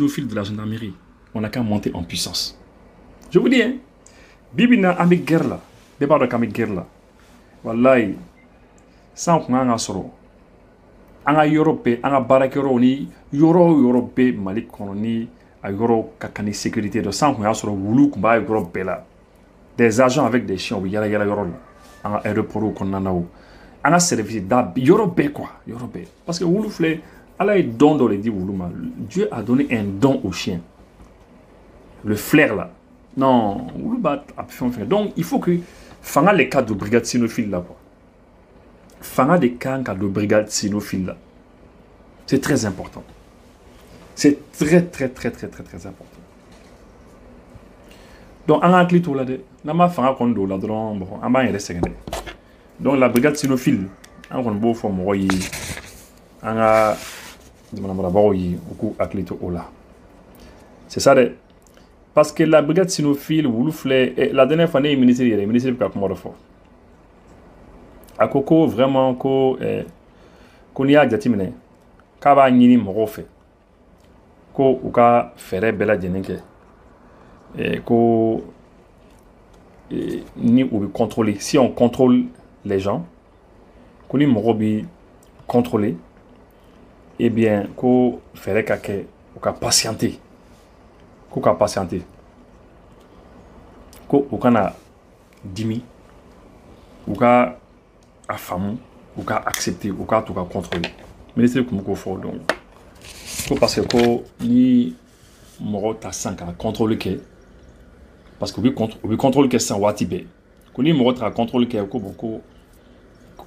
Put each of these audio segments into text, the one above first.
au fil de la gendarmerie, on n'a qu'à monter en puissance. Je vous dis, hein, Bibina avec guerre là, débat de avec guerre là. Wallahi, sans qu'on ait un soro. Anga Europe, anga barakero ni Europe Mali koloni a Europe kakani sécurité de sans qu'on ait un soro voulu qu'on va Europe là. Des agents avec des chiens, yala Europe. Anga aéroport qu'on en a où. Anga service d'ab Europe quoi, Europe. Parce que voulu flé, Allah est don dans les dit voulu mal. Dieu a donné un don aux chiens. Le flair là. Non, voulu bat a pu faire. Donc il faut que fanga les cas de brigade cynophile là quoi. Fanga des cas de brigade cynophile là. C'est très important. C'est très important. Donc en clé tout là de nama fanga kondo là dron bon en bas il reste. Donc la brigade cynophile en kon beau forme royi anga demanda baroyi oku aklito ola. C'est ça de parce que la brigade cynophile la dernière fois le ministre qui a comment fort. A koko vraiment ko ko ni ajati mine ka ba nyini mo fe ko uka fere bela jenenke ko ni ou contrôler si on contrôle les gens ko ni mo bi contrôler eh bien ko fere ka ke uka patienter ko ka patienter ko ukana dimi uka a femme ou qu'à accepter ou qu'à tout contrôler. Mais c'est comme qu'on fait donc. Parce que ni moro ta 5 à contrôler que parce que oui contrôle que sans watibé. Que ni moro ta contrôle que beaucoup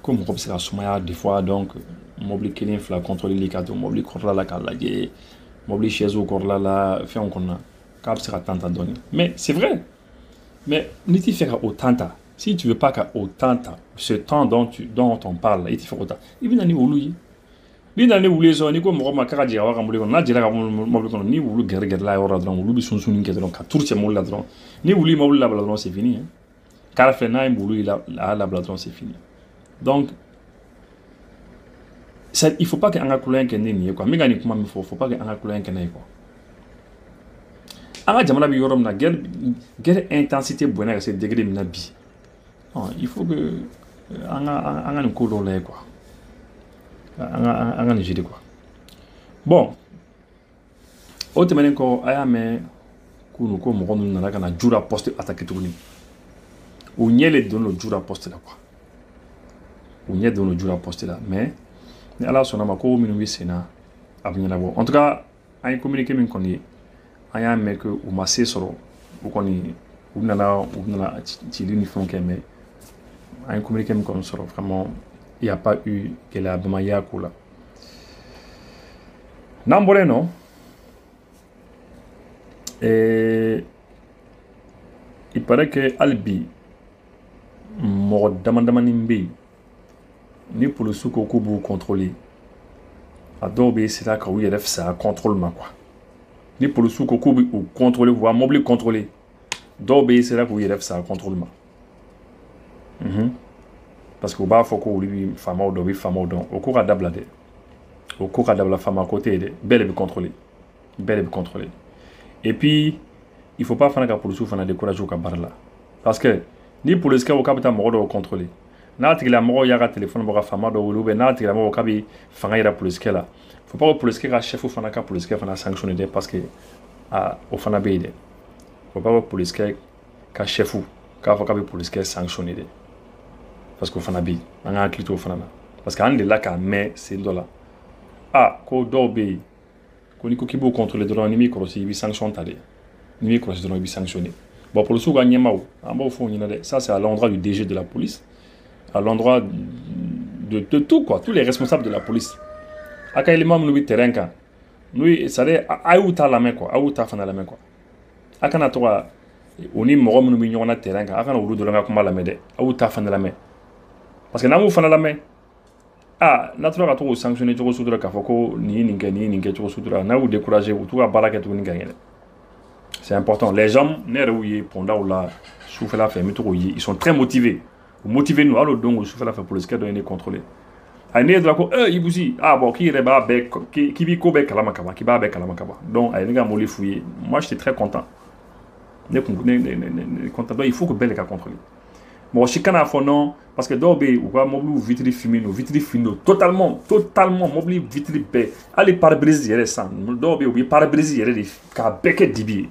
comme on c'est la soumaya des fois donc mobile kelin fla contrôler les cadres mobile contrôler la calage mobile chez au corps là fait on connaît cap sera tant à donner. Mais c'est vrai. Mais ni tu faire autant si tu veux pas qu'autant ce temps dont on parle, il faut autant. Il vient d'aller où lui? Il vient d'aller où les gens, ni comme Roma Karadja, on a dit là, ni où le guerre là, on a drôle, ou lui son sounin qui est donc à tout ce monde là drôle. Ni où lui mobile la bladron, c'est fini. Car fait naïm où lui la bladron, c'est fini. Donc, il faut pas qu'un accoulin qui n'est quoi. Mais il faut pas qu'un accoulin qui n'est quoi. Anga jamana bi yorom na guerre intensité bonne c'est degré mina bi. Il faut que anga ne coule là quoi. Anga ne jide quoi. Bon. Autrement ko aya me kunu ko mo na la kana jura poste attaquer tout ni. Ou nyele don le jura poste là quoi. Ou nyele don le jura poste là mais ala sona ma ko minu wi sena abnya na bo. En tout cas, ay communiquer min koni aya me que ou massé soro ou koni ou nana ci l'uniforme que mais un communiqué comme ça vraiment il n'y a pas eu que la Bamaya Koula. N'ambole non. Et il paraît que Albi mort damandamanimbi ni pour le souk au kubu contrôler. Adobe c'est là qu'il y a ça contrôle ma quoi. Ni pour le souk au kubu ou contrôler voire mobile contrôler. Dobe c'est là qu'il y a ça contrôle ma. Parce que bah faut que lui femme ou dobi femme ou donc au cours d'abla de au cours d'abla femme à côté de belle contrôler et puis il faut pas faire que pour le souffle de découragé au cabaret là parce que ni pour le ski au capital moro contrôler n'a t la moro yara téléphone pour femme ou loube n'a t la moro cabi faire ira pour le ski là faut pas pour le ski chef ou fana pour le ski fana sanctionner parce que au fana beide faut pas pour le ski chef ou faut cabi pour le ski sanctionner parce que fana bi anga clito fana parce que ande là ka mais c'est dola ko dobe ko ni ko kibo contrôler droit ni micro si bi sanction tade ni micro si droit bi sanctionner bon pour le sou gagner maou en bas au fond ça c'est à l'endroit du DG de la police à l'endroit de tout quoi tous les responsables de la police aka élément nous terrain ka nous ça est ayuta la main quoi ayuta fana la main quoi aka na toi oni mo mo nous nyona terrain ka aka na wulu de la kuma la mede ayuta fana la main parce que namu fana la main naturellement à tout sanctionner tout sous la kafoko ni ninke tout sous la na ou décourager ou tout à baraka tout ni gagner c'est important les gens nerouillé pendant la souffle la ferme tout ils sont très motivés nous alors donc souffle la faire pour le scan donner contrôler ne dra ko ibusi bon qui reba bec qui bi ko bec kalama kaba qui ba bec kalama kaba donc ay nga mo le fouiller moi j'étais très content ne content donc il faut que belle ka contrôler bon chikana fo non parce que dobe ou quoi mobile vitri fumino totalement mobile vitri be aller pare-brise yere sans dobe ou pare-brise yere de ka bec dibi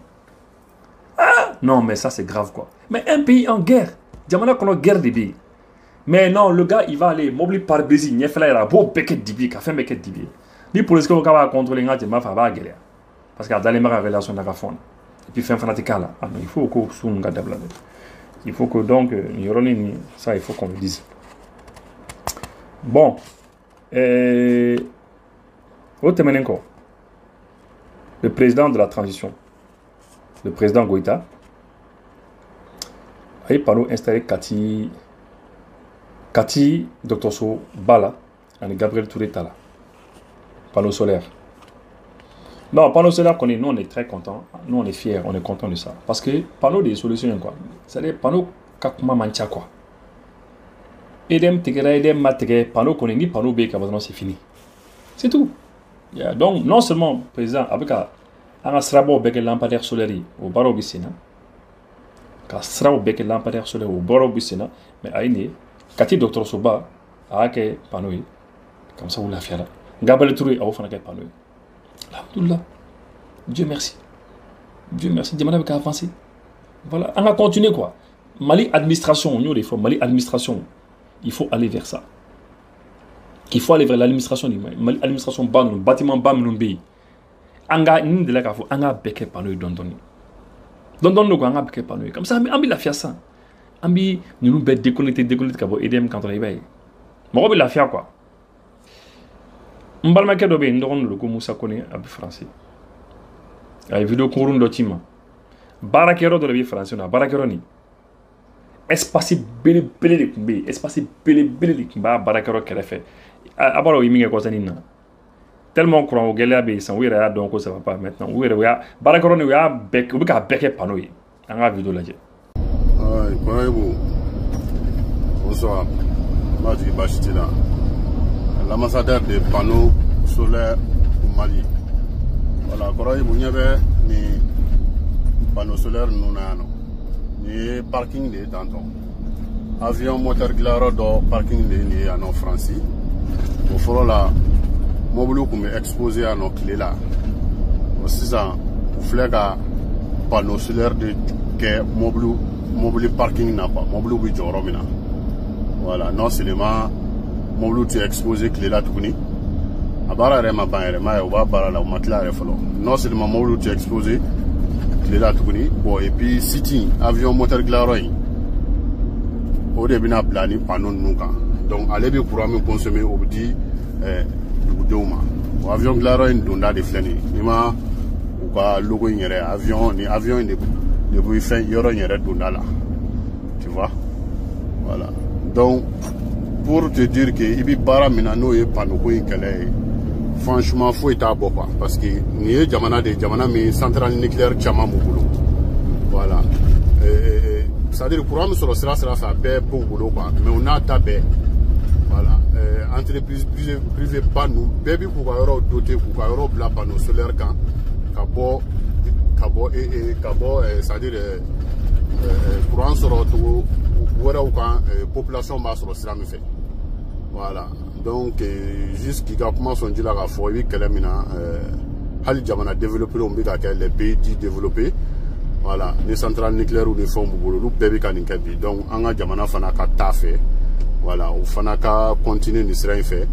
non mais ça c'est grave quoi mais un pays en guerre jamana kono guerre de bi. Mais non, le gars, il va aller mobile par baiser, il fait là, beau bec dibi, café bec dibi. Les policiers qui vont contrôler les gens, ils vont faire guerre. Parce que dans les meilleures relations de la fond. Et puis, fin fanatique là. Il faut que soit un gars de il faut que donc, ça, il faut qu'on le dise. Bon. Encore. Le président de la transition, le président Goïta, a parlé installer Kati, Dr So Bala, et Gabriel Touré Tala. Panneau solaire. Non, panneau solaire, nous on est très contents, nous on est fiers, on est contents de ça. Parce que panneau des solutions, quoi. C'est-à-dire panneau kakuma mancha, quoi. Edem tegera, edem matege, panneau qu'on est ni panneau B, c'est fini. C'est tout. Yeah, donc, non seulement, président, avec un srabo bec lampadaire solaire au baro bissina, un srabo bec lampadaire solaire au baro bissina, mais aïné. Kati Dr Soba a été panoué comme ça vous la fière. Gabriel Touré a offert un panoué. Alhamdoulilah. Dieu merci. Dieu merci. Dieu m'a avancé. Voilà. On va continuer quoi. Mali administration, nous des fois Mali administration, il faut aller vers ça. Il faut aller vers l'administration. Mali administration bas, bâtiment bas, nous pays. Anga ni de la kafo, anga beke panoué dondoni. Dondoni quoi, anga beke panoué. Comme ça, on la fière ça. Ambi nous bête déconnecté kabo EDM quand on y va. Moi la fier quoi. Mbalma ke dobe ndon le ko Moussa Koné ab français. Ay vidéo ko rundo tima. Barakero de la vie français na barakero ni. Espace bele de kumbe, espace bele de kumba barakero kele fait. Abaro yimi ko sanina. Tellement croit au gelabe sans oui ra donc ça va pas maintenant. Oui ra barakero ni ya bec ou ka bec panoy. Anga vidéo la je. Bonsoir, Madi Bachitila, l'ambassadeur des panneaux solaires au Mali. Voilà, vous avez des panneaux solaires ni parking de tantôt. Avion moteur glaro do parking de ni en France. Au fond là, mobile comme exposé à nos clés là. Aussi ça, vous faites panneaux solaires de que mobile parking n'a pas, mobile bi joromina. Voilà, non seulement mobile tu exposé clé là tout ni. Abara rema banrema ou ba bara la matla refolo. Non seulement mobile tu exposé clé là tout ni. Bon et puis sitting avion moteur glaroy. Au début na plani panneau nuka. Donc aller bi courant me consommer au dit douma. Avion glaroy ndonda de flani. Nima ou ba logo nyere avion ni avion ni depuis fin yoro nyere dondala. Tu vois? Voilà. Donc pour te dire que ibi bara minano e panoko ikele franchement faut être à quoi parce que ni jamana mi centrale nucléaire chama mouboulou. Voilà. C'est-à-dire le courant sur le sera ça bé pour boulot quoi mais on a tabé. Voilà. Entreprise privée pas nous bébé pour avoir doté pour avoir bla panneau solaire quand Kabo c'est-à-dire courant sur la population bas sur le sera fait. Voilà. Donc jusqu'à comment sont dit là à fois oui que les mina Hali Jamana développé les pays dits développés. Voilà, les centrales nucléaires ou les fonds boulot bébé kan inkabi. Donc anga Jamana fana ka tafé. Voilà, ou fana ka continuer ni sera fait.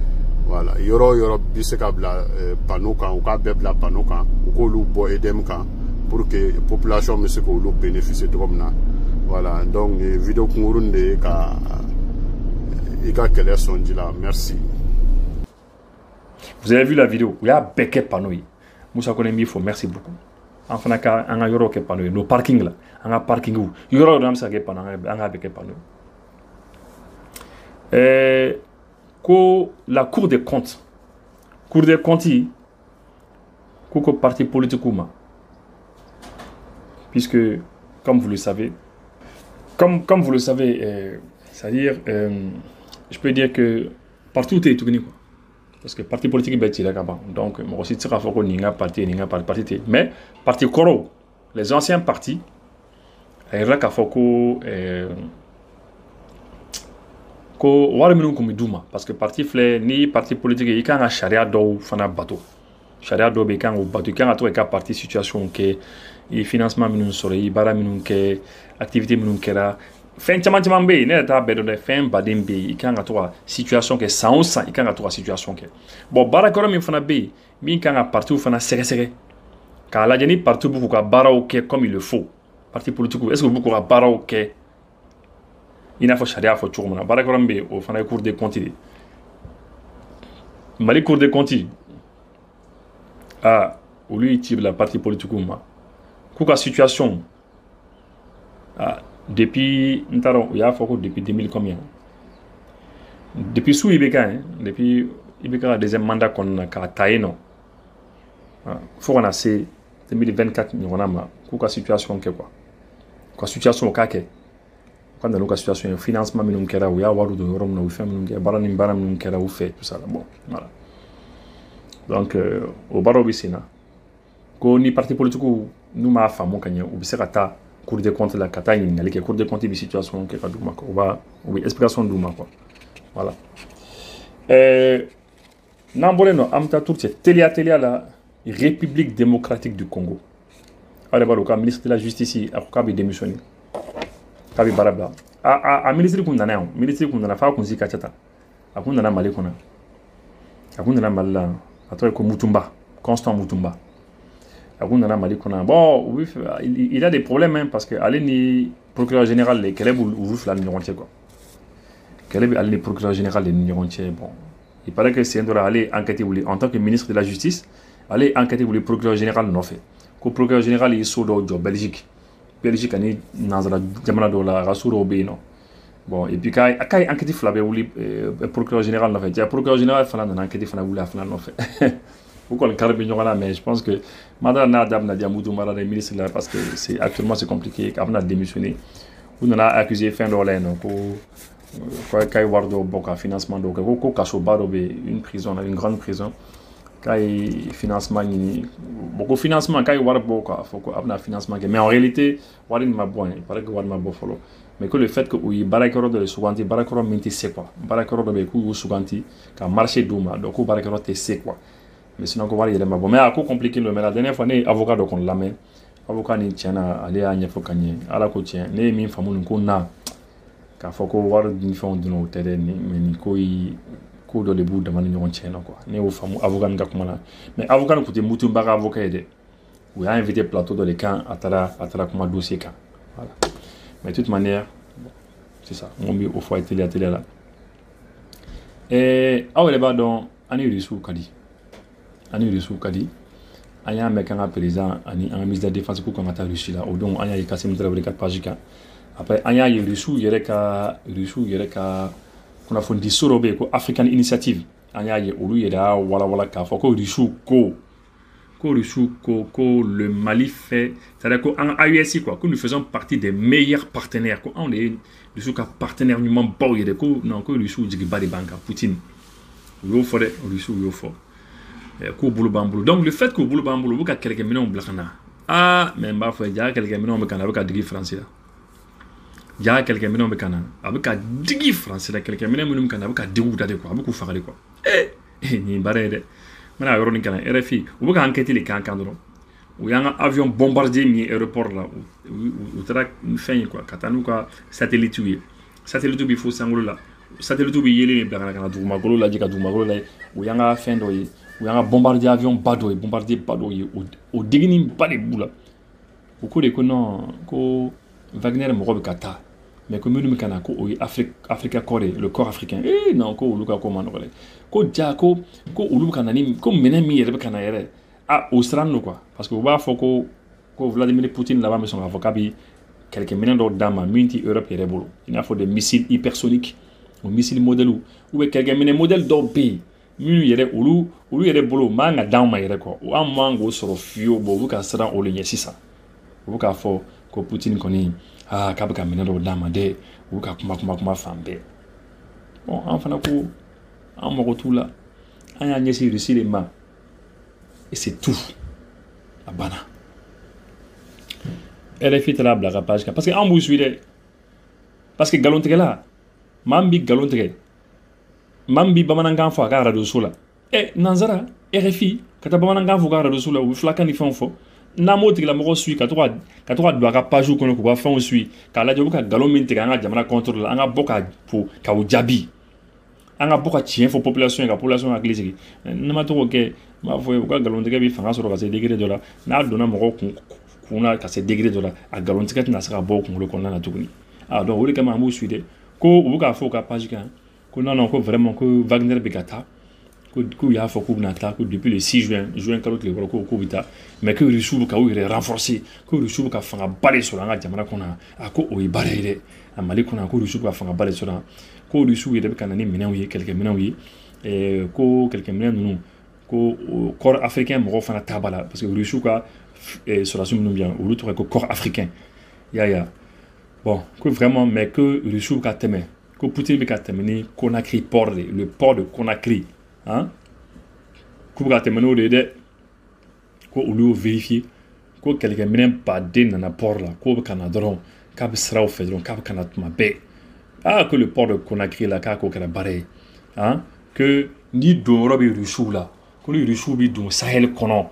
Voilà, yoro bisekabla panneau kan ou ka bebla panneau kan ou ko lu bo edem kan pour que la population me bénéficie de comme ça. Voilà, donc vidéo de ka son là. Merci. Vous avez vu la vidéo, il y a Beke Panoui. Moussa Koné il faut merci beaucoup. Enfin, on a yoro ke Panoui, nos parking là, on a parking où yoro de amsa ke Panoui, on a Beke Panoui. La Cour des comptes, Cour parti politique puisque comme vous le savez, c'est-à-dire, je peux dire que partout tɛ tuguni quoi parce que parti politique bɛɛ cira ka ban donc mɔgɔ si tɛ se k'a fɔ ko nin ka parti nin ka parti tɛ mais parti kɔrɔw les anciens partis a yirala k'a fɔ ko wari minnu tun bɛ d'u ma parce que parti filɛ ni parti politique i kan ka sariya dɔw fana bato sariya dɔw bɛ i kan k'o bato i kan ka to i ka parti situation kɛ i financement minnu sɔrɔ i baara minnu kɛ activité minnu kɛra fɛn caman caman bɛ yen ne yɛrɛ t'a bɛɛ dɔn dɛ fɛn baden bɛ yen i kan ka to ka situation kɛ san o san i kan ka to ka situation kɛ bon baarakɛyɔrɔ min fana bɛ yen min kan ka partiw fana sɛgɛsɛgɛ k'a lajɛ ni partiw b'u k'u ka baaraw kɛ comme il le faut parti politique est-ce que u b'u k'u ka baaraw kɛ i n'a fɔ sariya fɔ cogo min na baarakɛyɔrɔ min bɛ yen o fana ye cour des comptes de Mali cour des comptes olu y'i ci bila parti politique ma k'u ka situation depuis n t'a dɔn u y'a fɔ ko depuis 2000 combien depuis su IBK depuis IBK ka deuxième mandat kɔnɔna na k'a ta yen nɔ fo kana se 2024 ɲɔgɔnna ma k'u ka situation kɛ quoi u ka situation u k'a kɛ u ka na n'u ka situation ye financement minnu kɛra u y'a wari don yɔrɔ min na u ye fɛn minnu kɛ baara minnu kɛra u fɛ tout ça bon voilà donc o baaraw bɛ sen na ko ni parti politique n'u m'a faamu ka ɲɛ u bɛ se ka taa Cour des comptes la ka taa ɲininkali kɛ Cour des comptes bɛ situation kɛ ka d'u ma quoi u bɛ explication d'u ma quoi voilà n'an bɔlen don an bɛ taa turu cɛ teliya la République démocratique du Congo aw de b'a dɔn ka ministre de la justice a ko k'a bɛ démissionner k'a bɛ baara bila a ministre kun nana yan ministre kun nana f'a kun si ka ca ta a kun nana Mali kɔnɔ a kun nana Mali la a tɔgɔ ye ko Mutumba Constant Mutumba a kun nana Mali kɔnɔ bon il a des problèmes hein, parce que ale ni procureur général le kɛlɛ b'olu fila ni ɲɔgɔn cɛ quoi kɛlɛ bɛ ale ni procureur général ni ɲɔgɔn cɛ bon il paraît que sen dɔ la ale ye enquête wuli en tant que ministre de la justice ale ye enquête wuli procureur général nɔfɛ ko procureur général ye so dɔw jɔ Belgique ani nanzara jamana dɔw la a ka so dɔw bɛ yen nɔ bon et puis k'a ye enquête fila bɛ wuli procureur général nɔfɛ ja procureur général fana nana enquête fana wuli a fana nɔfɛ u kɔni kari bɛ ɲɔgɔn na mais je pense que Madara n'a daminɛ diya Mutumba la ministre là parce que actuellement c'est compliqué k'a bɛna démissionner u nana accuser fɛn dɔw la yen nɔ ko k'a ye wari dɔw bɔ ka financement dɔw kɛ ko kasoba dɔ bɛ une prison une grande prison k'a ye financement ɲini bon ko financement k'a ye wari bɔ k'a fɔ ko a bɛna financement kɛ mais en réalité wari nin ma bɔ yen il paraît que wari ma bɔ fɔlɔ mais que le fait que u ye baarakɛyɔrɔ dɔ de suganti baarakɛyɔrɔ min tɛ se quoi baarakɛyɔrɔ dɔ bɛ yen k'u y'u suganti ka marché d'u ma donc k'u baarakɛyɔrɔ tɛ se quoi mais sinon ko wari yɛrɛ ma bɔ mais a ko compliqué lo mais la dernière fois ne ye avocat dɔ kɔni lamɛn avocat nin tiɲɛna ale y'a ɲɛfɔ ka ɲɛ ala ko tiɲɛ ne ye min faamu nin ko na k'a fɔ ko wari ni fɛnw donna o tɛ dɛ mais nin ko yi ko dɔ de b'u dama ni ɲɔgɔn cɛ na quoi ne y'o faamu avocat nin ka kuma na mais avocat nin tun tɛ Mutumba ka avocat ye dɛ u y'a invité plateau dɔ de kan a taara kuma dossier kan voilà mais de toute manière c'est ça n ko bɛ o fɔ a ye teliya la aw yɛrɛ b'a dɔn ani Russie ka di an y'a mɛn k'an ka président ani an ka ministre de la défense k'u kan ka taa Russie la o don an y'a ye Kassim Traoré ka page kan après an y'a ye Russie yɛrɛ ka kunnafoni so dɔ bɛ yen ko African Initiative an y'a ye olu yɛrɛ y'a walawala k'a fɔ ko Russie ko le Mali fait c'est-à-dire ko an ka AES quoi que nous faisons partie des meilleurs partenaires ko anw de ye Russie ka partenaire ɲuman baw yɛrɛ ko non ko Russie jigiba de b'an kan Poutine u y'o fɔ dɛ Russie y'o fɔ k'u bolo b'an bolo donc le fait k'u bolo b'an bolo u bɛ ka kɛlɛkɛminɛnw bila ka na mais n b'a fɔ ja kɛlɛkɛminɛnw bɛ ka na a bɛ ka digi Faransi la ja kɛlɛkɛminɛnw bɛ ka na a bɛ ka digi Faransi la kɛlɛkɛminɛ minnu bɛ ka na a bɛ ka digi u da de quoi a bɛ k'u faga de quoi nin baara ye dɛ n bɛna a yɔrɔ nin kana RFI u bɛ ka enquête de k'an kan dɔrɔn u y'an ka avion bombardier min ye aéroport la u taara fɛn ye quoi ka taa n'u ka satellite ye satellite bɛ fo sankolo la satellite bɛ yelen de bila ka na dugumakolo lajɛ ka dugumakolo lajɛ u y'an ka fɛn dɔ ye u y'an ka bombardier avion ba dɔ ye bombardier ba dɔ ye o digini ba de b'u la u ko de ko non ko Wagner mɔgɔ bɛ ka taa mais ko minnu bɛ ka na ko o ye Africa corps le corps africain non ko olu ka ko ma nɔgɔ dɛ ko ja ko olu bɛ ka na ni ko minɛn min yɛrɛ bɛ ka na yɛrɛ o siran don quoi parce que u b'a fɔ ko Vladimir Poutine laban bɛ sɔn k'a fɔ k'a bɛ kɛlɛkɛminɛn dɔw d'a ma min tɛ Europe yɛrɛ bolo i n'a fɔ des missiles hypersoniques o missile modèle ou bɛ kɛlɛkɛminɛn modèle dɔw bɛ yen minnu yɛrɛ olu yɛrɛ bolo man ka d'anw ma yɛrɛ quoi an man k'o sɔrɔ fiyewu bon u bɛ ka siran o de ɲɛ sisan u bɛ k'a fɔ ko Poutine kɔni k'a bɛ ka minɛn dɔw d'a ma dɛ u bɛ ka kuma fan bɛɛ bon an fana ko an mago t'u la an y'a ɲɛsin Russie de ma et c'est tout a banna RFI taara bila ka page kan parce que an b'u suit dɛ parce que galontigɛla maa min bi galon tigɛ maa min bi bamanankan fɔ a ka radio so la nanzara RFI ka taa bamanankan fɔ ka radio so la u bɛ filakan ni fɛnw fɔ n'an m'o tigilamɔgɔ suit ka to ka don a ka page kɔnɔ k'u ka fɛnw suit k'a lajɛ u bɛ ka galon min tigɛ an ka jamana contre la an ka bɔ ka u jaabi an ka bɔ ka tiɲɛ fɔ population ye ka population hakili sigi ne ma to k'o kɛ n b'a fɔ u ka galontigɛ bɛ fanga sɔrɔ ka se degré dɔ la n'a donna mɔgɔw kunna ka se degré dɔ la a galontigɛ tɛna se ka bɔ o kunkolo kɔnɔna na tuguni donc o de kama an b'u suit dɛ ko u bɛ k'a fɔ u ka page kan ko non ko vraiment ko Wagner bɛ ka taa k'u y'a fɔ k'u bɛna taa ko depuis le 6 juin kalo tile kɔrɔ k'u bɛ taa mais que Russie bɛ ka u yɛrɛ renforcer ko Russie bɛ ka fangaba de sɔrɔ an ka jamana kɔnɔ a ko o ye baara ye dɛ a Mali kɔnɔ ko Russie bɛ ka fangaba de sɔrɔ ko Russie yɛrɛ bɛ ka na ni minɛnw ye kɛlɛkɛ minɛnw ye ko kɛlɛkɛ minɛn ninnu ko corps africain mɔgɔw fana ta b'a la parce que Russie ka sɔrɔdasi minnu bɛ yan olu tɔgɔ ye ko corps africain y'a bon que vraiment mais que Russie bɛ ka tɛmɛ ko Poutine bɛ ka tɛmɛ ni Conakry port de le port de Conakry k'u bɛ ka tɛmɛ n'o de ye dɛ ko olu y'o vérifier ko kɛlɛkɛminɛn baden nana port la k'o bɛ ka na dɔrɔn k'a bɛ siraw fɛ dɔrɔn k'a bɛ ka na tuma bɛɛ que le port de Conakry la k'a k'o kɛra baara ye que ni don yɔrɔ bɛ Russie la ko ni Russie bɛ don Sahel kɔnɔ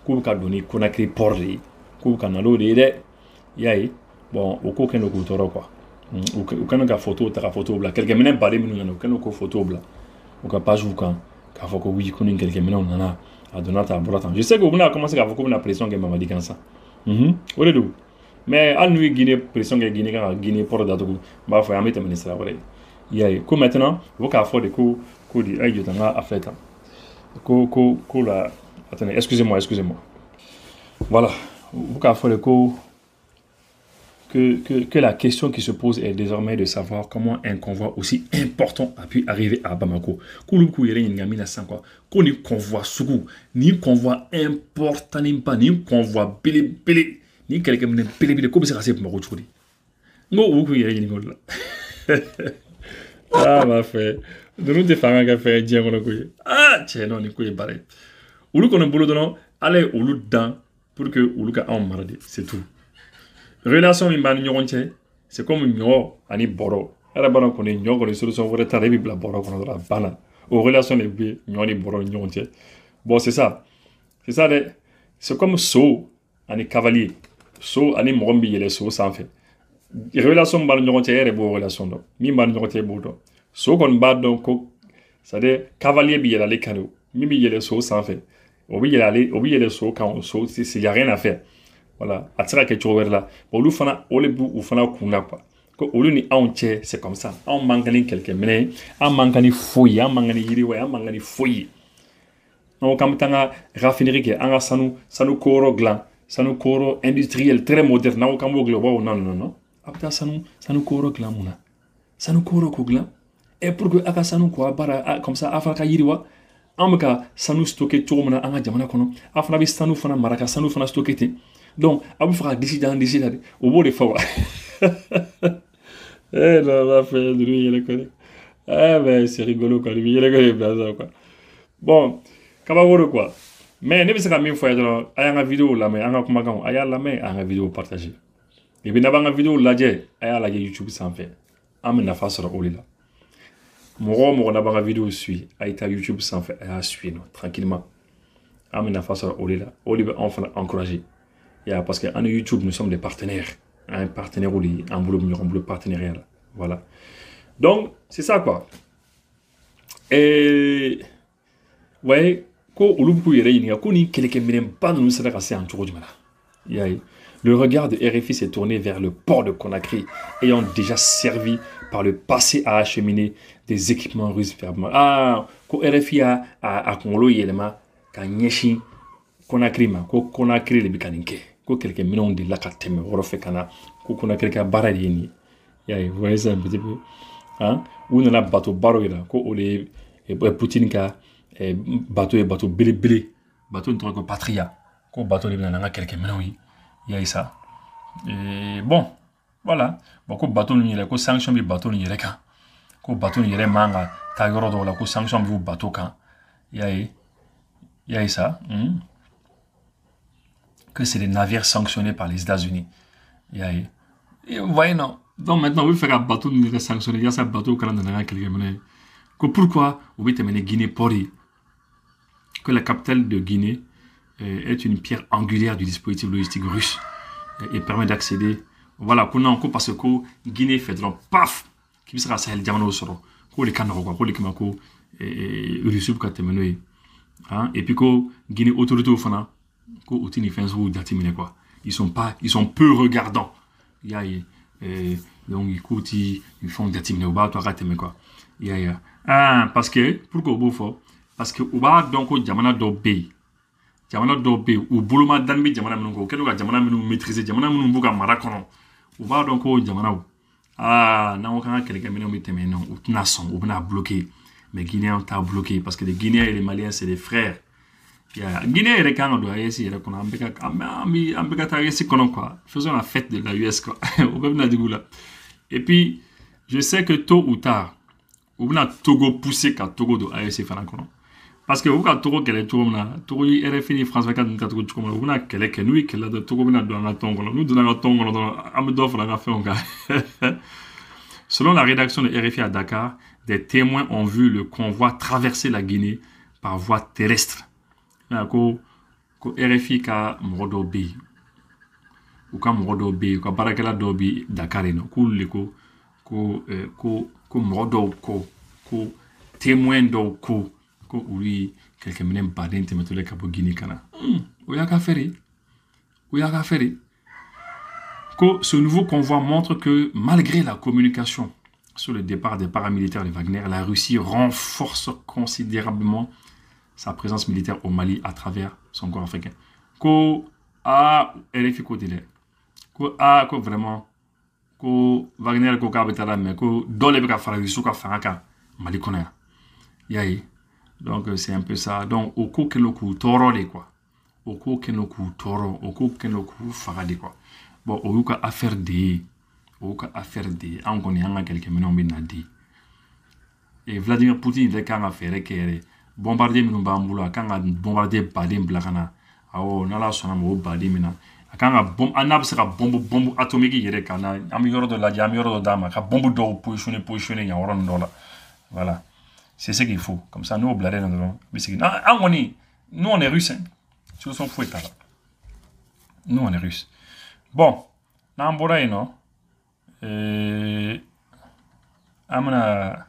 k'u bɛ ka don ni Conakry port de ye k'u bɛ ka na n'o de ye dɛ i y'a ye bon o ko kɛlen don k'u tɔɔrɔ quoi u kɛlen ka photo ta ka photo bila kɛlɛkɛminɛn baden minnu nana u kɛlen k'o photo bila u ka page kan k'a fɔ ko oui ko ni kɛlɛkɛminɛnw nana a donna tan a bɔra tan je sais que u bɛna commencer k'a fɔ k'u bɛna pression kɛ Mamadi kan sa o de don mais hali n'u ye Guinée pression kɛ Guinée kan ka Guinée port datugu n b'a fɔ an bɛ tɛmɛ ni sira wɛrɛ ye i y'a ye ko maintenant u bɛ k'a fɔ de ko di a ye jɔ tan n ka a filɛ tan ko la attendez excusez-moi voilà u bɛ k'a fɔ de ko que la question qui se pose est désormais de savoir comment un convoi aussi important a pu arriver à Bamako. K'olu k'u yɛrɛ ɲininka min na sisan quoi ko ni convoi sugu ni convoi important ni convoi belebele ni kɛlɛkɛminɛn belebele ko bɛ se ka se Bamako cogo di n ko u k'u yɛrɛ ɲininka o la m'a fɛ ninnu tɛ fanga ka fɛn diɲɛ kɔnɔ ko ye tiɲɛ non nin ko ye baara ye olu kɔni bolo dɔrɔn Ala ye olu dan pour que olu ka anw mara de c'est tout. Relation min b'a ni ɲɔgɔn cɛ c'est comme ɲɔ ani bɔrɔ yɛrɛ b'a dɔn kɔni ɲɔ kɔni solution wɛrɛ t'a la i bɛ bila bɔrɔ kɔnɔ dɔrɔn a banna o relation de bɛ ɲɔ ni bɔrɔ ni ɲɔgɔn cɛ bon c'est ça dɛ c'est comme so ani cavalier so ani mɔgɔ min bɛ yɛlɛ so sanfɛ relation min b'a ni ɲɔgɔn cɛ e yɛrɛ b'o relation dɔn min b'a ni ɲɔgɔn cɛ e b'o dɔn so kɔni b'a dɔn ko c'est à dire cavalier bɛ yɛlɛ ale kan de min bɛ yɛlɛ so sanfɛ o bɛ yɛlɛ so kan so y a rien à faire. Voilà, a tɛ se ka kɛ cogo wɛrɛ la olu fana o de b'u fana kun na quoi ko olu ni anw cɛ c'est comme ça anw man kan ni kɛlɛkɛminɛn ye an man kan ni foyi ye an man kan ni yiriwa ye an man kan ni foyi ye an ko k'an bɛ taa an ka raffinerie kɛ an ka sanu koyɔrɔ dilan sanu koyɔrɔ industriel très moderne n'an ko k'an b'o dilan u b'a fɔ non a bɛ taa sanu koyɔrɔ dilan mun na sanu koyɔrɔ k'o dilan pour que a ka sanu ko a baara comme ça a fana ka yiriwa an bɛ ka sanu stocké cogo min na an ka jamana kɔnɔ a fana bɛ sanu fana mara ka sanu fana stocké ten. Donc, à vous faire d'ici là, au bout des fois. Non, on va faire de lui, il est connu. Ben, c'est rigolo, quoi. Lui, il est connu, quoi. Bon, kabaworo, quoi. Mais, ne sais pas mille fois, il y a une vidéo là, mais il y a une vidéo partagée. Et puis, il y a une vidéo là, il y a YouTube sans faire. Il y a une face sur le là. Moi, n'a pas une vidéo suit. Il y a YouTube sans faire. Il y a suivre, tranquillement. Il y a une face sur le là. Il y a encourager. Parce qu'en YouTube, nous sommes des partenaires. Un partenaire ou un boulot partenariat. Voilà. Donc, c'est ça quoi. Et. Ouais, le regard de RFI s'est tourné vers le port de Conakry, ayant déjà servi par le passé à acheminer des équipements russes vers RFI a Congolo Yelema, Kanyeshi, Conakry, Conakry, les Bikanike. Ko quelqu'un minons de la kateme refait kana ko kuna quelqu'un baradini ya vous voyez ça un petit peu ou on a bateau baroira ko ole Poutine ka bateau bilibili bateau de ko patria ko bateau de na quelqu'un minons ya ça et bon voilà ko bateau ni ko sanction bi bateau ni reka ko bateau yɛrɛ man ka taa yɔrɔ dɔw la ko sanction b'u bateau kan il y a ça que c'est des navires sanctionnés par les États-Unis et vous voyez non donc maintenant vous faites un bateau nous sanctionné il y a ça bateau quand on a quelqu'un que pourquoi vous mettez mener Guinée Pori que la capitale de Guinée est une pierre angulaire du dispositif logistique russe et permet d'accéder voilà parce que Guinée fait donc paf qui sera ça le diamant au soro ko le kanako ko le kimako Russie ka temeno et puis ko Guinée autorité au fana ko outini fenso ou datimine quoi ils sont peu regardants il y a donc ils font datimine au bas toi rateme quoi il y a parce que pourquoi beau fort parce que au bas donc au diamant do bay ou boloma danbe diamant minu ko keno ka diamant minu maîtriser diamant minu buka marakono au bas donc au diamant non quand quelqu'un minu meteme non ou nason ou na bloqué mais Guinéens t'a bloqué parce que les Guinéens et les Maliens c'est des frères Guinée et les Canadiens doivent essayer de qu'on quoi faisons la fête de la US quoi et puis je sais que tôt ou tard on va Togo pousser qu'à Togo de AEC Fanakono parce que vous quand Togo qu'elle est Togo RFI France 24 Togo tu comprends on a qu'elle est que nous qu'elle a de Togo na do na tongo nous de na tongo amedof la fait on selon la rédaction de RFI à Dakar des témoins ont vu le convoi traverser la Guinée par voie terrestre ko RFI ka modo B ou ka modo B ko barakela do bi Dakar no ko le ko modo ko témoin do ko oui quelqu'un même pas d'intermédiaire le Cap Guinée kana o ya ka faire ko ce nouveau convoi montre que malgré la communication sur le départ des paramilitaires de Wagner, la Russie renforce considérablement sa présence militaire au Mali à travers son corps africain. Ko RFI ko dile. Ko vraiment ko Wagner ko ka betala mais ko dole be ka fara Russie ka fara ka Mali kona. Yayi. Donc c'est un peu ça. Donc au ko kenoku toro de quoi. Au ko kenoku toro, au ko kenoku fara de quoi. Bon, au ka affaire de on connaît quelqu'un maintenant binadi. Et Vladimir Poutine il est quand a fait que bombarder minu bambula quand a bombarder Badim blakana awo nala sona mo Badim mina quand a bombe anab sera bombe atomique yere kana am yoro de la jam yoro de dama ka bombe do positionner ya woron dola voilà c'est ce qu'il faut comme ça nous au blader non mais c'est nous on est russe hein. Sur son fouet là nous on est russe bon n'ambora non amna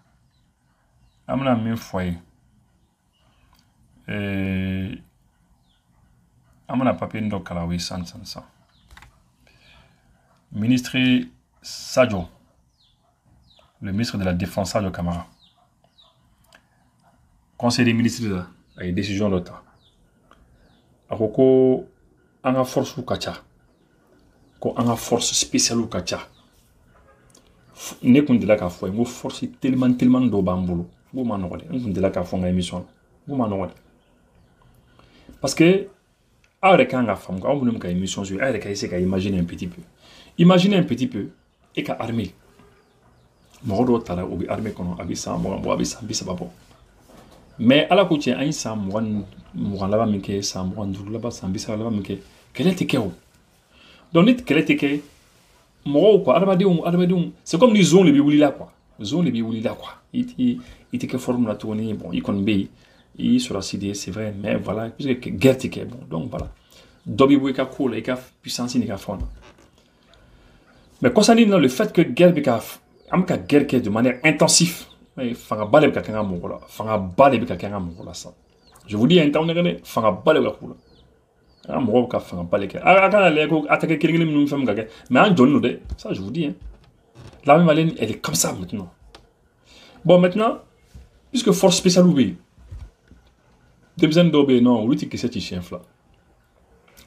min foyer amna papier ndo kalawi san ministre Sadio le ministre de la défense Sadio Camara conseil des ministres là ay décision l'OTAN akoko anga force ou kacha ko anga force spéciale ou kacha ne kun de la ka fo mo force tellement do bambolo bo ma no de kun de la ka fo nga émission bo ma no parce que avec quand nga fam ko on ka émission sur avec essayer ka imaginer un petit peu et ka armée mo do tala obi armée kono abisa mo abisa babo mais ala ko tien ay sam wan mo la ba minke sam wan dulu la ba sam bisa la ba minke quel était que donc nit quel était que mo ko arabadum c'est comme les zones les biwuli là quoi il était que forme la tournée bon il connaît il sur la CD c'est vrai mais voilà puisque guerre ticket bon donc voilà dobi weka cool et ka puissance ni ka fond mais concernant le fait que guerre bika am ka guerre de manière intensive mais fanga balé ka kanga mo la fanga balé bika kanga mo la ça je vous dis un temps on est fanga balé ka cool mo ka fanga balé ka aka le ko attaquer quelqu'un nous femme ka mais en John de ça je vous dis hein l'armée malienne elle est comme ça maintenant bon maintenant puisque force spéciale oublie des besoins d'obé non oui que c'est chien là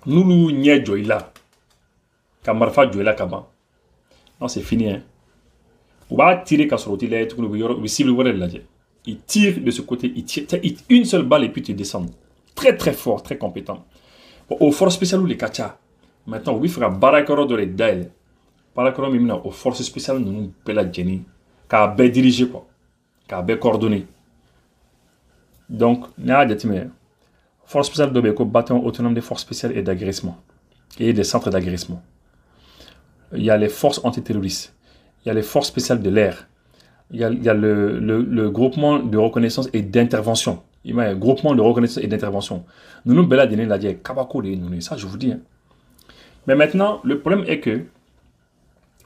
nous n'y joy là kamarfa joy là kaba non c'est fini hein on va tirer quand sorti là tout le cible voilà là il tire de ce côté il tire une seule balle et puis tu descends très très fort très compétent bon, aux forces spéciales ou les kacha maintenant oui fera barakoro de les barakoro mimina aux forces spéciales nous bela Jenny ka be diriger quoi k'a bɛɛ coordonné. Donc n'i y'a jateminɛ force spéciale dɔ bɛ yen ko bataillon autonome des forces spéciales et d'agressement et des centres d'agressement. Il y a les forces antiterroristes, il y a les forces spéciales de l'air, il y a le groupement de reconnaissance et d'intervention. Il y a un groupement de reconnaissance et d'intervention. Nous nous bela donné la dire kabako de nous, ça je vous dis. Hein. Mais maintenant, le problème est que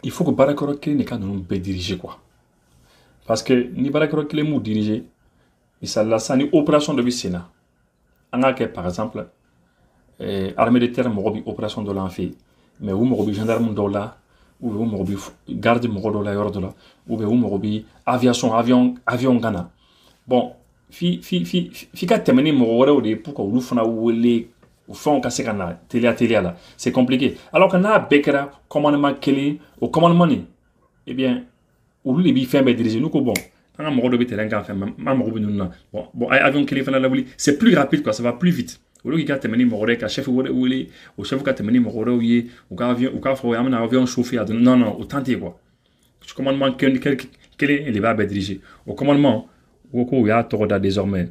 il faut que Barakoro Kele n'est qu'à nous diriger quoi. Parce que ni Barakoro Kele nous diriger, il s'agit d'une opération de Sénat. En a que par exemple, armée de terre m'aurait opération de l'enfer, mais vous m'aurez gendarme de là, ou vous m'aurez garde m'aurez de la yord de là, ou vous m'aurez avion Ghana. Bon, fi ka terminer m'aurez ou des pour que vous fana ou les ou font casser Ghana télé là, c'est compliqué. Alors qu'on a Bekera commandement Kelly au commandement ni, eh bien, ou les bifins ben diriger nous que bon. Bon, avion Kelly fana la c'est plus rapide quoi, ça va plus vite. Au lieu qu'il y a terminé mon chef au chef qui a terminé mon ou avion chauffé non autant quoi. Le commandement quel est va diriger au commandement où il y a désormais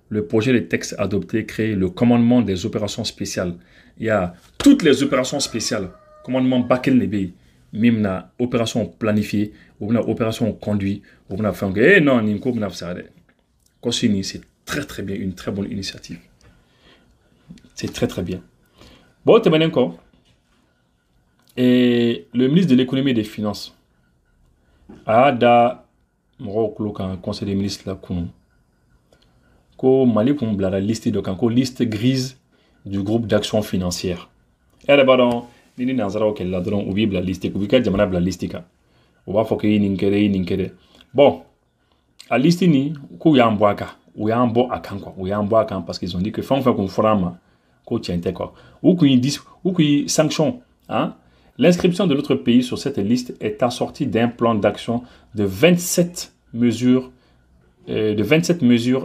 le projet de texte adopté crée le commandement des opérations spéciales. Il y a toutes les opérations spéciales, commandement Bakel Nebe, Mimna opération planifiée, ou une opération conduite, ou une fait non Ninko na Kosini, c'est très bien, une très bonne initiative. C'est très bien. Bon, tu encore. Et le ministre de l'économie et des finances a da un conseil des ministres là ko Mali pour la liste de kanko liste grise du groupe d'action financière. Et d'abord dans nini nazara ok là dedans ou la liste ko bika jamana la liste ka. On va faut que ninkere. Bon, à liste ni ko ya mbwaka, ou ya mbo akan quoi, ou ya mbo akan parce qu'ils ont dit que fin qu'on fera ou qu'il sanction. Hein? L'inscription de notre pays sur cette liste est assortie d'un plan d'action de 27 mesures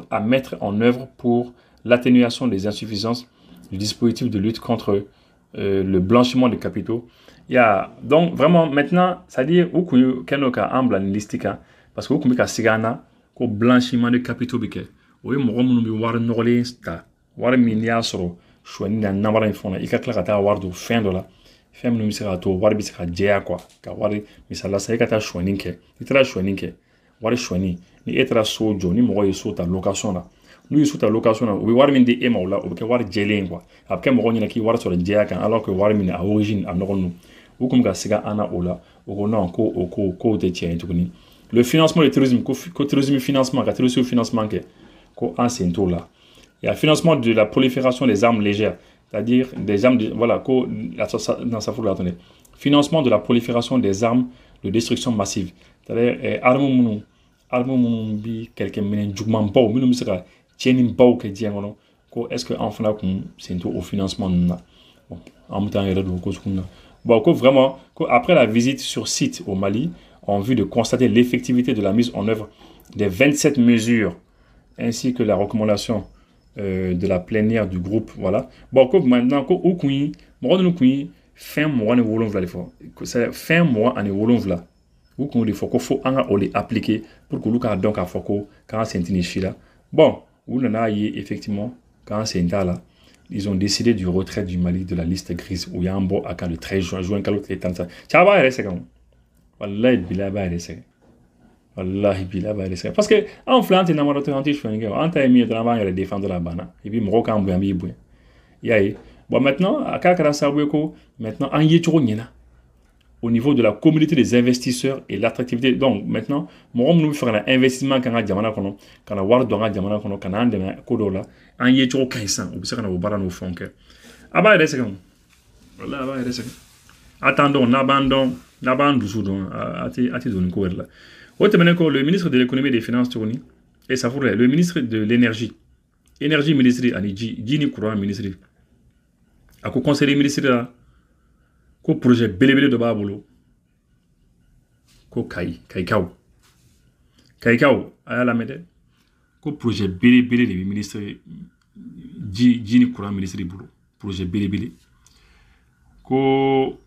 à mettre en œuvre pour l'atténuation des insuffisances du dispositif de lutte contre le blanchiment de capitaux. Il y a donc vraiment maintenant, c'est-à-dire où kenoka ambla listika parce que où kumika sigana ko blanchiment de capitaux bike. Oui, mo bi war norle sta war miliasro choini na namara infona ikakla kata wardo fin de la fem no misera to war bi saka jea quoi ka war misala sai kata choini ke itra choini ke war choini ni etra sojo ni mo yeso ta location la nous yeso ta location la we war min de ema la o ke war jelen quoi après mo nyina ki war so jea kan alors que war min à origine à noronu ou comme ga siga ana ola o non ko de tien tukuni le financement du tourisme ko tourisme financement ka tourisme financement ke ko ancien là. Il y a le financement de la prolifération des armes légères, c'est-à-dire des armes, voilà, dans sa foule, attendez. Financement de la prolifération des armes de destruction massive, c'est-à-dire armes bi quelqu'un mène jugement bau, mais nous sera tienin bau que dit ko est-ce que enfin là c'est au financement na bon en même temps il y a d'autres choses bon ko vraiment après la visite sur site au Mali en vue de constater l'effectivité de la mise en œuvre des 27 mesures ainsi que la recommandation de la plénière du groupe, voilà. Bon, maintenant, au Kouy, fin mois ne voulons vla c'est fin mois ne voulons vla. Ou qu'on il faut appliquer pour que l'on donc à Foko quand c'est là. Bon, où l'on a effectivement quand c'est là, ils ont décidé du retrait du Mali de la liste grise où il y a un bon à quand le 13 juin quand l'autre est tant ça. Ça va rester comme. Wallahi bilaba rester. Wallahi bilaba rester. Parce que en flanc tu n'as pas de anti chouingue. En t'as mis de la banque de défendre la bana. Et puis mo kan bu ambi bu. Yaye. Bon maintenant à Kakara Sabweko maintenant en yetro nyena. Au niveau de la communauté des investisseurs et l'attractivité. Donc maintenant, moi nous faire un investissement quand jamana kono, quand on war donga jamana kono, quand on dema kodola, en yetro 1500 ou bisa kana obara no fonke. Aba ere second. Voilà, aba ere second. Attendons, n'abandon soudon ati don ko là. Le ministre de l'économie et des finances Tony et ça fourrait le ministre de l'énergie. Énergie ministre ani Jini courant ministre. Ako conseiller ministre là. Ko projet belebele de babolo ko kaikaw aya la mede ko projet belebele de ministre Jini courant ministre boulot projet belebele ko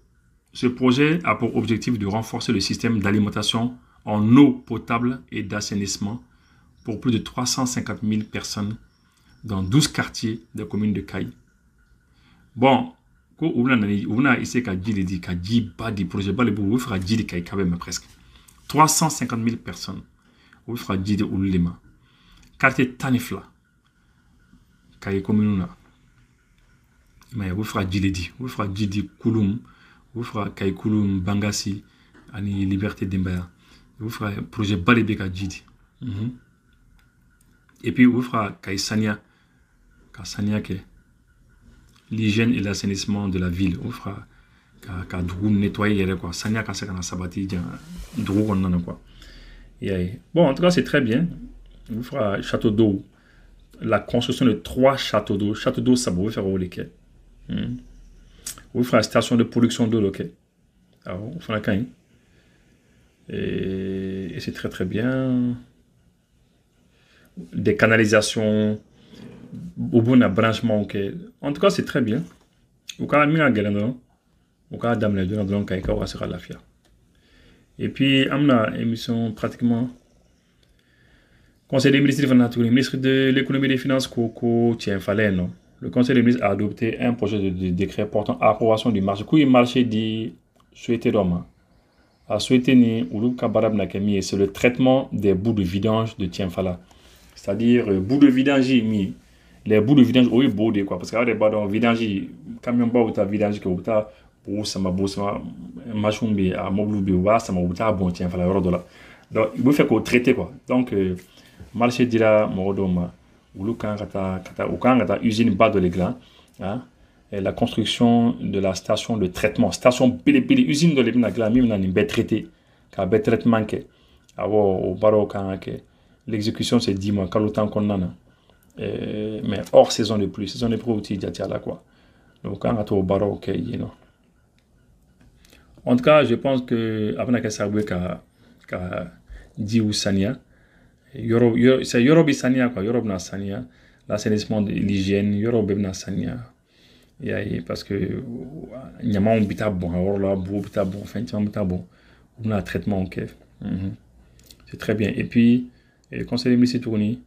ce projet a pour objectif de renforcer le système d'alimentation en eau potable et d'assainissement pour plus de 350 000 personnes dans 12 quartiers des communes de Kayi. Bon, quand on a essayé de projet, on fera Kayi quand même presque. 350 000 personnes. On fera de Oulema. Quartier Tanifla. Kayi commune. Mais on fera Djiledi. On fera Djidi Kouloum. On fera Kayi Kouloum, Bangassi, Ani Liberté d'Embaya. On fera projet Balibeka Djidi. Et puis on fera Kayi Sania. Sania qui est l'hygiène et l'assainissement de la ville. On fera nettoyer quoi. Sania kase kana sabati drou on nana quoi. Bon, en tout cas, c'est très bien. On fera château d'eau. La construction de 3 châteaux d'eau. Château d'eau, ça va faire au lesquels. On fera station de production d'eau, ok. Alors, on fera quand et c'est très très bien. Des canalisations. Au bon branchement, ok. En tout cas, c'est très bien. Au cas où au cas où et puis, on a une émission pratiquement. Conseil des ministres le ministre de l'économie et des finances, non. Le Conseil des ministres a adopté un projet de décret portant approbation du marché. Quand il marché dit souhaité d'homme, a souhaité ni c'est le traitement des bouts de vidange de Tienfala. C'est-à-dire, bouts de vidange, les bouts de vidange, oui, beau quoi. Parce qu'il y a des bouts de vidange, camion bas ou ta vidange, que tu as, pour ça, machumbi, à moblubi, ou ça m'a outa, bon, Tienfala, donc, il faut faire qu'on traite, quoi. Donc, marché dira, Morodoma, ou le kata, usine bas de l'Églan, et la construction de la station de traitement, station pili, usine de l'Églan, même dans une bête traitée, car bête traitement, au barreau, l'exécution, c'est 10 mois, quand le temps qu'on en a. Mais hors saison de pluie, outil là quoi. Donc quand on au barreau, ok, you know. En tout cas, je pense que avant que ça ka dit ou Sania, c'est Europe Sania quoi, Europe na Sania, l'assainissement de l'hygiène, Europe na Sania. Parce que n'y a pas un bita bon, alors là, bita bon, enfin tu bita bon, on a un traitement ok. C'est très bien. Et puis le conseil des ministres tourné.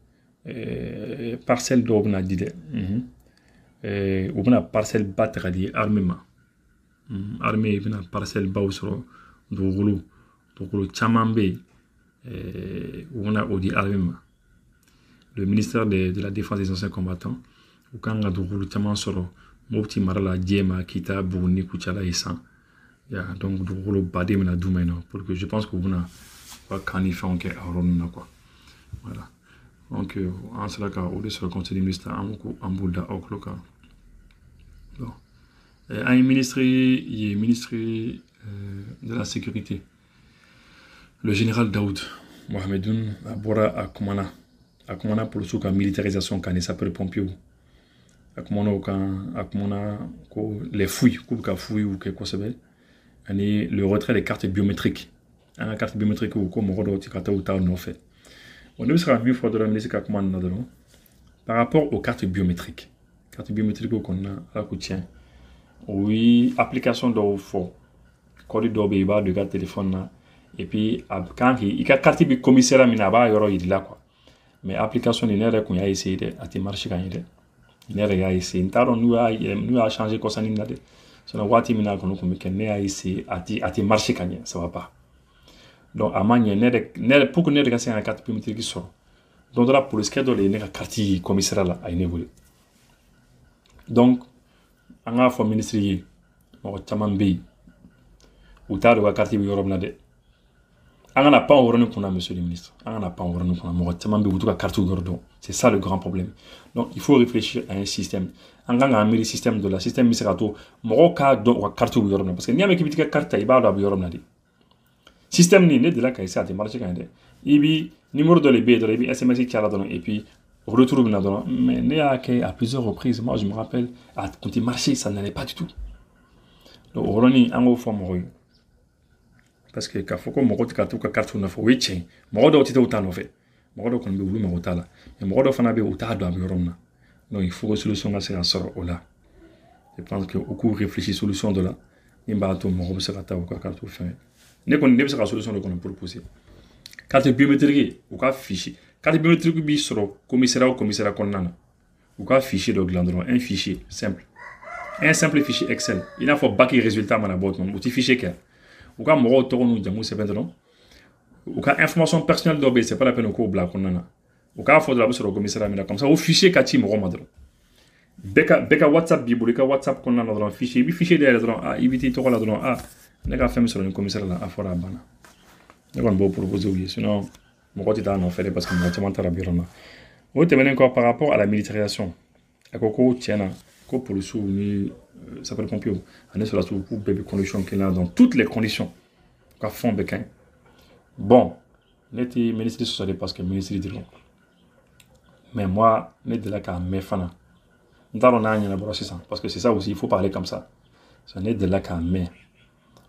Parcelle d'obna dide obna parcelle battre di armement armée bina parcelle bausro dogulu chamambe on a odi armement le ministère de la défense des anciens combattants ou quand a dogulu chamam soro mobti marala djema kita bugni kuchala isan ya donc dogulu badé na doumeno pour que je pense que vous na pas canifon que aron quoi voilà. Donc, en cela, on est sur le conseil des ministres en Boulda, au local. Bon. Un ministre, il est ministre de la sécurité. Le général Daoud Mohamedoun Abora Akumana. Akumana pour le militarisation, quand il s'appelle Pompio. Akumana, les fouilles, ou quelque chose. Le retrait des cartes biométriques. La carte biométrique, ou comme on a fait. On sera mieux fort de la ministre par rapport aux cartes biométriques. Cartes biométriques qu'on a à la oui, application de faux. Code de carte téléphone. Et puis, quand il y a carte de commissaire, il y a là quoi. Mais application, il y a qu'on a essayé à te marcher quand il y a essayé. Nous a changé quoi ça n'a pas. C'est une voiture qu'on a essayé à te marcher quand ça va pas. Donc, à manier, pour que nous ayons une carte biométrique qui sort. Donc, la police qui a donné une carte commissaire là, à évoluer. Donc, on a fait un ministre qui a été ou tard de la carte biométrique. On n'a pas ouvert pour monsieur le ministre. On n'a pas ouvert pour la carte biométrique. C'est ça le grand problème. Donc, il faut réfléchir à un système. On a un système de la système ministériel. On a une carte biométrique. Parce que n'y a pas de carte biométrique. Système ni de la caisse à te marcher quand il y numéro de l'EB, de l'EB, SMS qui a donné et puis retour na donné. Mais né à plusieurs reprises, moi je me rappelle, à côté marché, ça n'allait pas du tout. Donc on est en haut forme parce que quand faut que mon côté carte na faut wetching, mon côté au autant en fait. Mon côté qu'on veut voulu mon côté là. Mais mon côté fana be autant de abiorona. Donc il faut que solution là c'est un sort là. Je pense que au coup réfléchir solution de là, il va tout mon côté sera ta ou carte fait. Ne connaît pas la solution qu'on a proposée. Carte biométrique, ou quoi fichier. carte biométrique bi soro commissariat kɔnɔna ou ka fichier de glandron, un fichier simple. Un simple fichier Excel. Il a faut baquer résultat mana bot mon outil fichier que ou ka mɔgɔw tɔgɔ nu jamu sɛbɛn dɔrɔn ou ka information personnelle dɔ bɛ c'est pas la peine ko bila kɔnɔna ou ka fɔ dɔrɔn a bɛ sɔrɔ commissariat mina comme ça o fichier ka ci mɔgɔ ma dɔrɔn bɛɛ ka WhatsApp b'i bolo i ka WhatsApp kɔnɔna na dɔrɔn fichier i bɛ fichier dayɛlɛ dɔrɔn i bɛ t'i tɔgɔ la dɔrɔn ne ka fɛn min sɔrɔ ni commissariat la a fɔra a banna ne kɔni b'o proposer u ye sinon mɔgɔ tɛ taa nɔfɛ dɛ parce que mɔgɔ caman taara bi yɔrɔ la o tɛmɛnen kɔ par rapport à la militarisation a ko ko tiɲɛna ko policiers ni sapeurs-pompiers ani sɔrɔdasiw k'u bɛɛ bɛ condition kelen na dans toutes les conditions ka fɛnw bɛ ka ɲi bon ne tɛ ministre sɔsɔ de parce que ministre dɔrɔn mais moi ne delila k'a mɛn fana n t'a dɔn n'a ɲɛnabɔra sisan parce que c'est ça aussi il faut parler comme ça ne delila k'a mɛn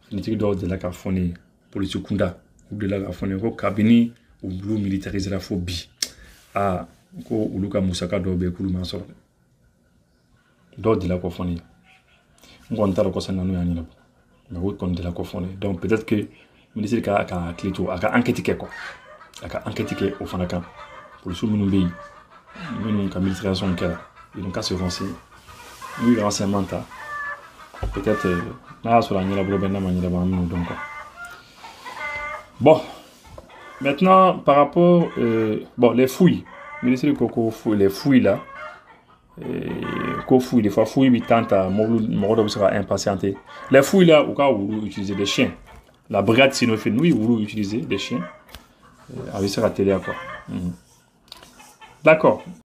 finitigi dɔw delila k'a fɔ ne ye polisi kunda u delila k'a fɔ ne ye ko kabini u bulu militarisera fo bi ko olu ka musaka dɔw bɛ yen k'olu ma sɔrɔ dɔw delila k'o fɔ ne ye n kɔni t'a dɔn kɔsɛbɛ n'u y'a ɲɛnabɔ mais o kɔni delila k'o fɔ ne ye donc peut-être que ministre ka hakili to a ka enquête kɛ quoi a ka enquête kɛ o fana kan polisiw minnu bɛ yen minnu ka militarisation kɛra ils n'ont qu'à se renseigner n'u ye renseignement ta peut-être n'a y'a sɔrɔ a ɲɛnabɔ bɛ n'a ma ɲɛnabɔ an minnu dɔn quoi bon maintenant par rapport bon les fouilles ministre ko les fouilles là ko fouilles des fois fouilles bi tanta mɔgɔ dɔ bɛ se ka impatienter les fouilles là u ka wulu utiliser des chiens la brigade cynophile nous ils voulaient utiliser des chiens avec ça la télé quoi d'accord.